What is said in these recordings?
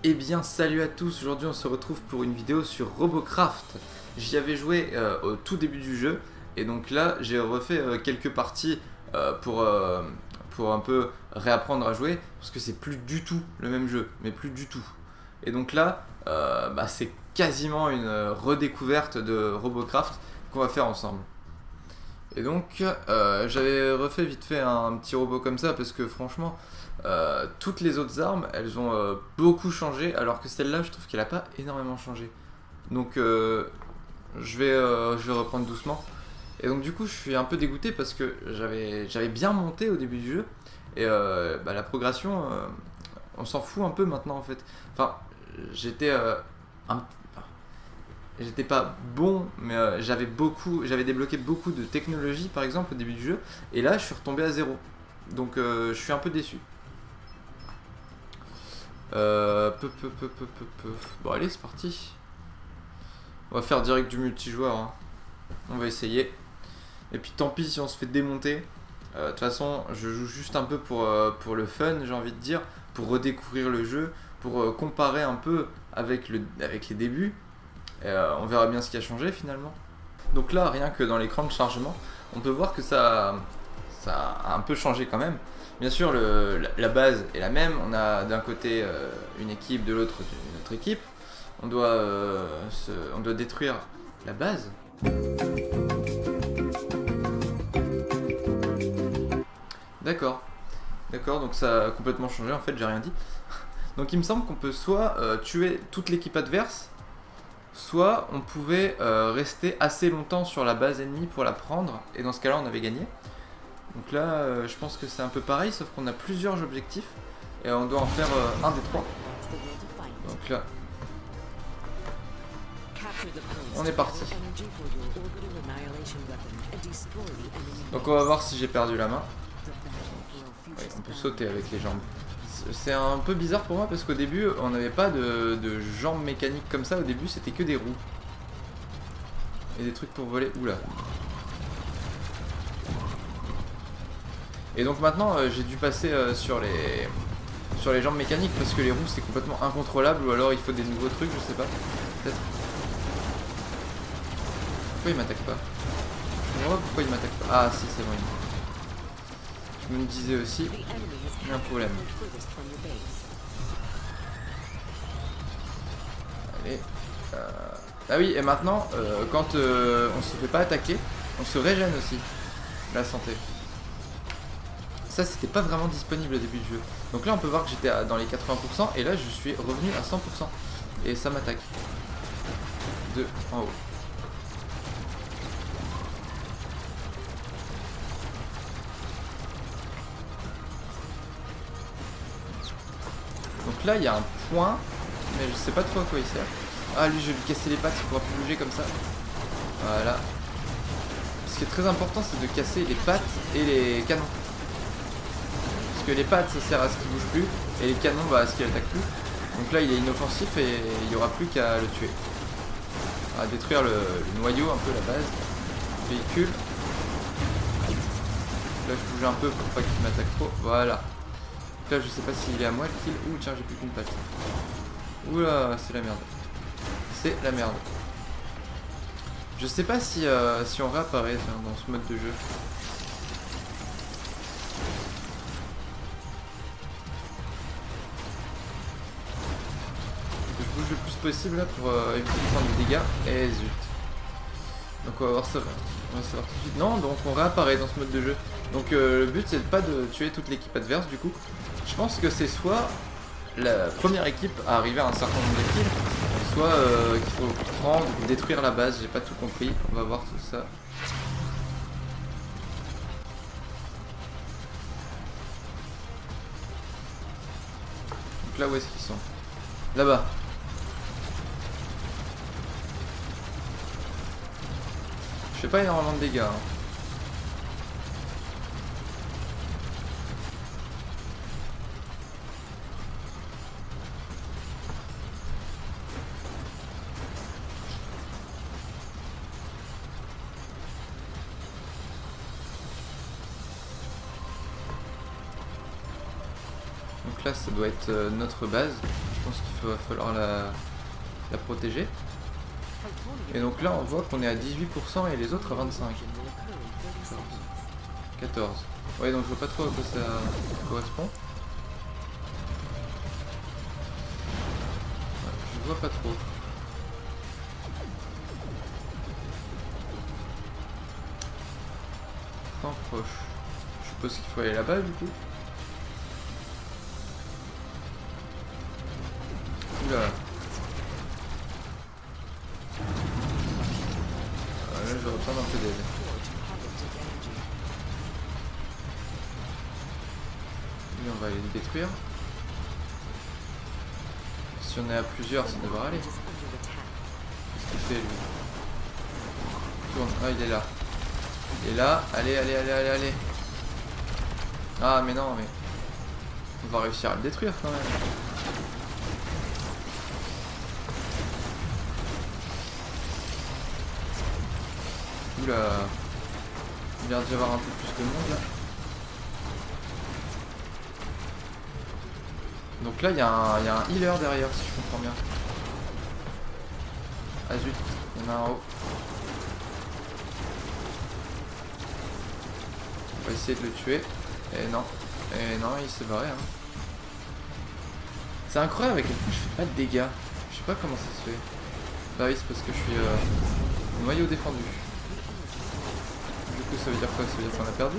Eh bien salut à tous, aujourd'hui on se retrouve pour une vidéo sur Robocraft. J'y avais joué au tout début du jeu et donc là j'ai refait quelques parties pour un peu réapprendre à jouer parce que c'est plus du tout le même jeu, mais plus du tout. Et donc là c'est quasiment une redécouverte de Robocraft qu'on va faire ensemble. Et donc j'avais refait vite fait un petit robot comme ça parce que franchement toutes les autres armes elles ont beaucoup changé alors que celle-là je trouve qu'elle a pas énormément changé. Donc je vais reprendre doucement. Et donc du coup je suis un peu dégoûté parce que j'avais bien monté au début du jeu et la progression on s'en fout un peu maintenant en fait. Enfin j'étais j'étais pas bon, mais j'avais débloqué beaucoup de technologies par exemple au début du jeu, et là je suis retombé à zéro. Donc je suis un peu déçu. Bon allez c'est parti. On va faire direct du multijoueur, hein. On va essayer. Et puis tant pis si on se fait démonter. De toute façon je joue juste un peu pour le fun, j'ai envie de dire, pour redécouvrir le jeu, pour comparer un peu avec les débuts. On verra bien ce qui a changé finalement. Donc là, rien que dans l'écran de chargement, on peut voir que ça a un peu changé quand même. Bien sûr, la base est la même. On a d'un côté une équipe, de l'autre une autre équipe. On doit détruire la base. D'accord, donc ça a complètement changé en fait, j'ai rien dit. Donc il me semble qu'on peut soit tuer toute l'équipe adverse, soit on pouvait rester assez longtemps sur la base ennemie pour la prendre, et dans ce cas-là on avait gagné. Donc là je pense que c'est un peu pareil, sauf qu'on a plusieurs objectifs et on doit en faire un des trois. Donc là on est parti. Donc on va voir si j'ai perdu la main. Ouais, on peut sauter avec les jambes. C'est un peu bizarre pour moi parce qu'au début on n'avait pas de jambes mécaniques comme ça. Au début c'était que des roues et des trucs pour voler. Oula. Et donc maintenant j'ai dû passer sur les jambes mécaniques parce que les roues c'est complètement incontrôlable, ou alors il faut des nouveaux trucs, je sais pas. Peut-être. Pourquoi il m'attaque pas? Je comprends pas pourquoi il m'attaque pas. Ah si, c'est bon. Je me disais aussi, il y a un problème. Allez. Ah oui, et maintenant, quand on se fait pas attaquer, on se régène aussi la santé. Ça, c'était pas vraiment disponible au début du jeu. Donc là, on peut voir que j'étais dans les 80%, et là, je suis revenu à 100%. Et ça m'attaque. De en haut. Donc là il y a un point, mais je sais pas trop à quoi il sert. Ah lui je vais lui casser les pattes, il pourra plus bouger comme ça. Voilà. Ce qui est très important c'est de casser les pattes et les canons. Parce que les pattes ça sert à ce qu'il bouge plus, et les canons à ce qu'il attaque plus. Donc là il est inoffensif et il n'y aura plus qu'à le tuer. À détruire le noyau, un peu la base. Véhicule. Là je bouge un peu pour pas qu'il m'attaque trop. Voilà. Là je sais pas s'il est à moi le kill. Ouh tiens j'ai plus qu'une patte. Oula c'est la merde. C'est la merde. Je sais pas si on réapparaît dans ce mode de jeu. Je bouge le plus possible là pour éviter de prendre des dégâts. Et zut. Donc on va voir ça. On va savoir tout de suite. Non, donc on réapparaît dans ce mode de jeu. Donc le but c'est pas de tuer toute l'équipe adverse du coup. Je pense que c'est soit la première équipe à arriver à un certain nombre de kills, soit qu'il faut prendre, détruire la base, j'ai pas tout compris, on va voir tout ça. Donc là où est-ce qu'ils sont? Là-bas. Je fais pas énormément de dégâts, hein. Donc là ça doit être notre base. Je pense qu'il va falloir la protéger. Et donc là on voit qu'on est à 18% et les autres à 25. 14. Ouais, donc je vois pas trop à quoi ça correspond. Ouais, je vois pas trop. Point proche. Je suppose qu'il faut aller là-bas du coup. Oula. Là je vais reprendre un peu d'aide. Lui on va aller le détruire. Si on est à plusieurs ça devrait aller. Qu'est-ce qu'il fait lui? Tourne. Ah il est là. Il est là. Allez, allez, allez, allez, allez. Ah mais non mais. On va réussir à le détruire quand même. Oula. Il vient d'y avoir un peu plus de monde là. Donc là il y a un healer derrière si je comprends bien. Ah zut, il y en a un en haut. On va essayer de le tuer. Et non, il s'est barré. Hein. C'est incroyable à quel point je fais pas de dégâts. Je sais pas comment ça se fait. Bah oui, c'est parce que je suis noyau défendu. Du coup, ça veut dire quoi? Ça veut dire qu'on a perdu?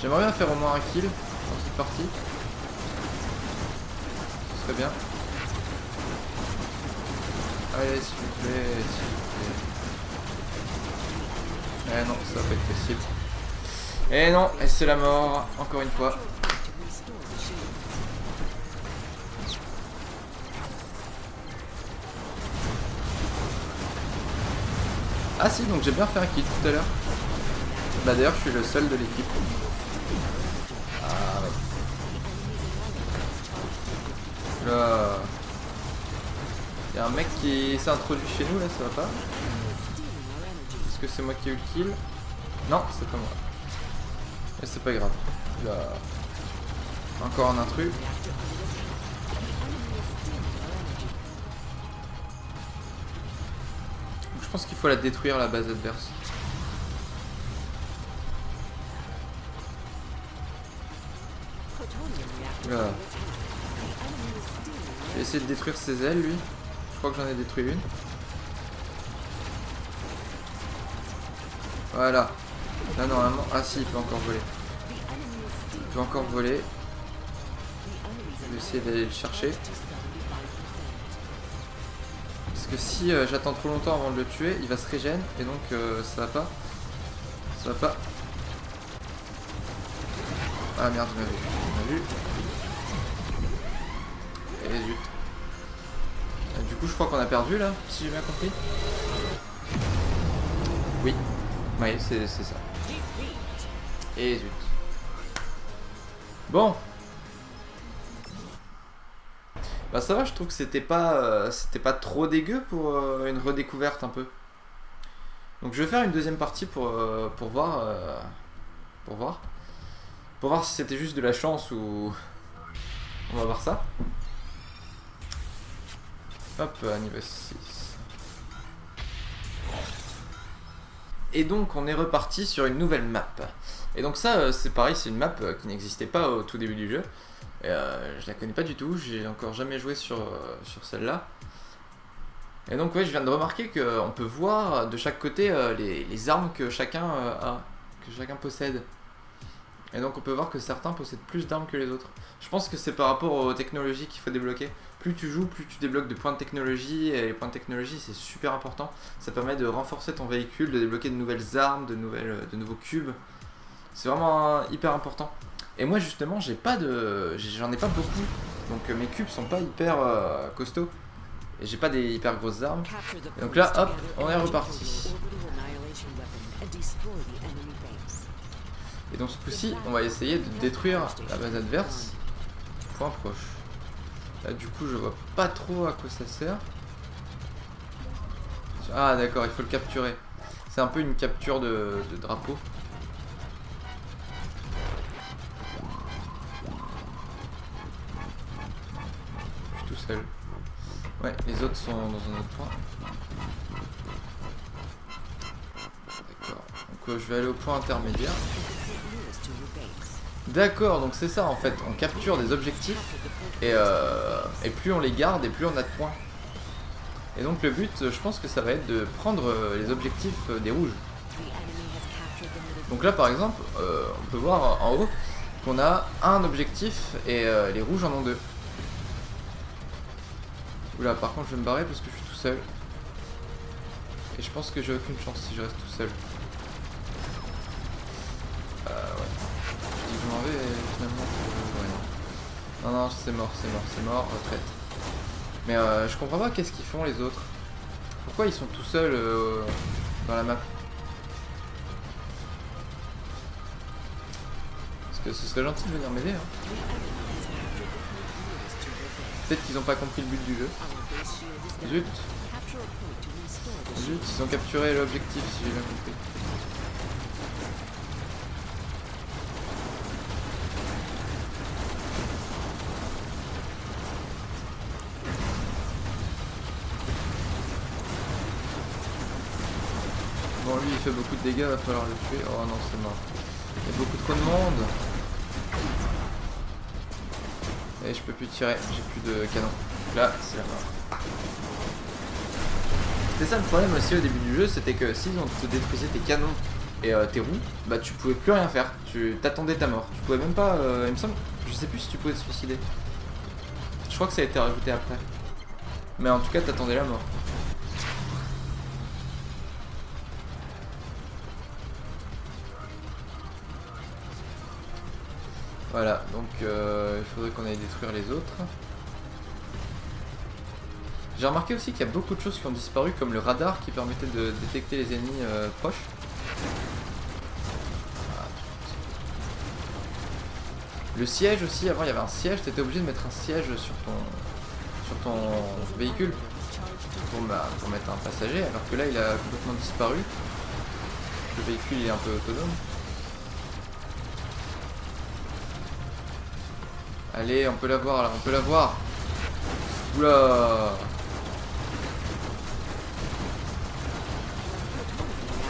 J'aimerais bien faire au moins un kill dans cette partie. Ce serait bien. Allez, s'il vous plaît, s'il vous plaît. Eh non, ça va pas être possible. Eh non, et c'est la mort, encore une fois. Ah si, donc j'ai bien fait un kill tout à l'heure. Bah d'ailleurs, je suis le seul de l'équipe. Ah ouais. Là... Il y a un mec qui s'est introduit chez nous là, ça va pas? Est-ce que c'est moi qui ai eu le kill? Non, c'est pas moi. Mais c'est pas grave. Là... Encore un intrus. Donc, je pense qu'il faut la détruire la base adverse. Là. Je vais essayer de détruire ses ailes lui. Je crois que j'en ai détruit une. Voilà. Là normalement... Ah si, il peut encore voler. Il peut encore voler. Je vais essayer d'aller le chercher. Parce que si j'attends trop longtemps avant de le tuer, il va se régène. Et donc ça va pas. Ça va pas. Ah merde, il m'a vu. Et zut. Du coup je crois qu'on a perdu là, si j'ai bien compris. Oui. Oui, c'est ça. Et zut. Bon. Bah ça va, je trouve que c'était pas trop dégueu pour une redécouverte un peu. Donc je vais faire une deuxième partie pour voir. Pour voir si c'était juste de la chance ou... On va voir ça. Hop, niveau 6. Et donc on est reparti sur une nouvelle map. Et donc ça c'est pareil, c'est une map qui n'existait pas au tout début du jeu. Et, je la connais pas du tout, j'ai encore jamais joué sur celle-là. Et donc ouais, je viens de remarquer qu'on peut voir de chaque côté les armes que chacun a, que chacun possède. Et donc on peut voir que certains possèdent plus d'armes que les autres. Je pense que c'est par rapport aux technologies qu'il faut débloquer. Plus tu joues, plus tu débloques de points de technologie. Et les points de technologie c'est super important. Ça permet de renforcer ton véhicule, de débloquer de nouvelles armes, de nouveaux cubes. C'est vraiment hyper important. Et moi justement j'en ai pas beaucoup. Donc mes cubes sont pas hyper costauds. Et j'ai pas des hyper grosses armes. Et donc là hop, on est reparti. Et donc ce coup-ci, on va essayer de détruire la base adverse. Point proche. Là du coup je vois pas trop à quoi ça sert. Ah d'accord, il faut le capturer. C'est un peu une capture de drapeau. seul. Ouais, les autres sont dans un autre point. D'accord. Donc je vais aller au point intermédiaire. D'accord, donc c'est ça en fait. On capture des objectifs et plus on les garde et plus on a de points. Et donc le but, je pense que ça va être de prendre les objectifs des rouges. Donc là par exemple, on peut voir en haut qu'on a un objectif et les rouges en ont 2. Oula, par contre je vais me barrer parce que je suis tout seul. Et je pense que j'ai aucune chance si je reste tout seul. Ouais. Je dis que je m'en vais et finalement... ouais. Non, c'est mort, retraite. Mais je comprends pas qu'est-ce qu'ils font les autres. Pourquoi ils sont tout seuls dans la map? Parce que ce serait gentil de venir m'aider. Hein. Peut-être qu'ils n'ont pas compris le but du jeu. Zut. Zut, ils ont capturé l'objectif si j'ai bien compris. Bon, lui il fait beaucoup de dégâts, va falloir le tuer. Oh non, c'est mort. Il y a beaucoup trop de monde. Et je peux plus tirer, j'ai plus de canon. Là, c'est la mort. C'était ça le problème aussi au début du jeu, c'était que si on te détruisait tes canons et tes roues, bah tu pouvais plus rien faire. Tu t'attendais ta mort. Tu pouvais même pas, il me semble, je sais plus si tu pouvais te suicider. Je crois que ça a été rajouté après. Mais en tout cas, t'attendais la mort. Voilà, donc il faudrait qu'on aille détruire les autres. J'ai remarqué aussi qu'il y a beaucoup de choses qui ont disparu, comme le radar qui permettait de détecter les ennemis proches. Le siège aussi, avant il y avait un siège, tu étais obligé de mettre un siège sur ton véhicule pour mettre un passager, alors que là il a complètement disparu. Le véhicule il est un peu autonome. Allez, on peut la voir là, on peut la voir. Oula.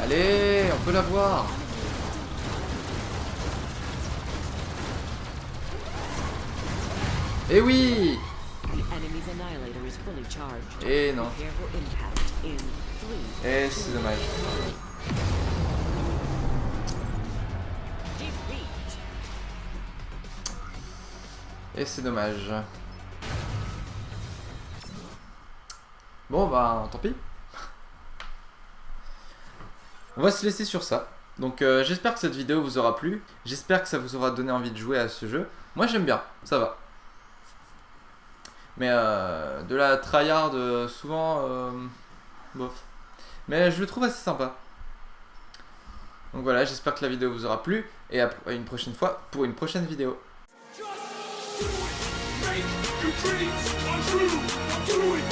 Allez, on peut la voir. Eh oui. Eh non. Eh, c'est dommage. Et c'est dommage. Bon bah tant pis. On va se laisser sur ça. Donc j'espère que cette vidéo vous aura plu. J'espère que ça vous aura donné envie de jouer à ce jeu. Moi j'aime bien, ça va. Mais de la tryhard souvent bof. Mais je le trouve assez sympa. Donc voilà, j'espère que la vidéo vous aura plu. Et à une prochaine fois pour une prochaine vidéo. Make your dreams come true. Do it.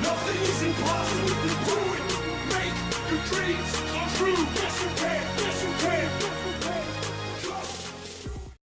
Nothing is impossible. Do it. Make your dreams come true. Yes, you can.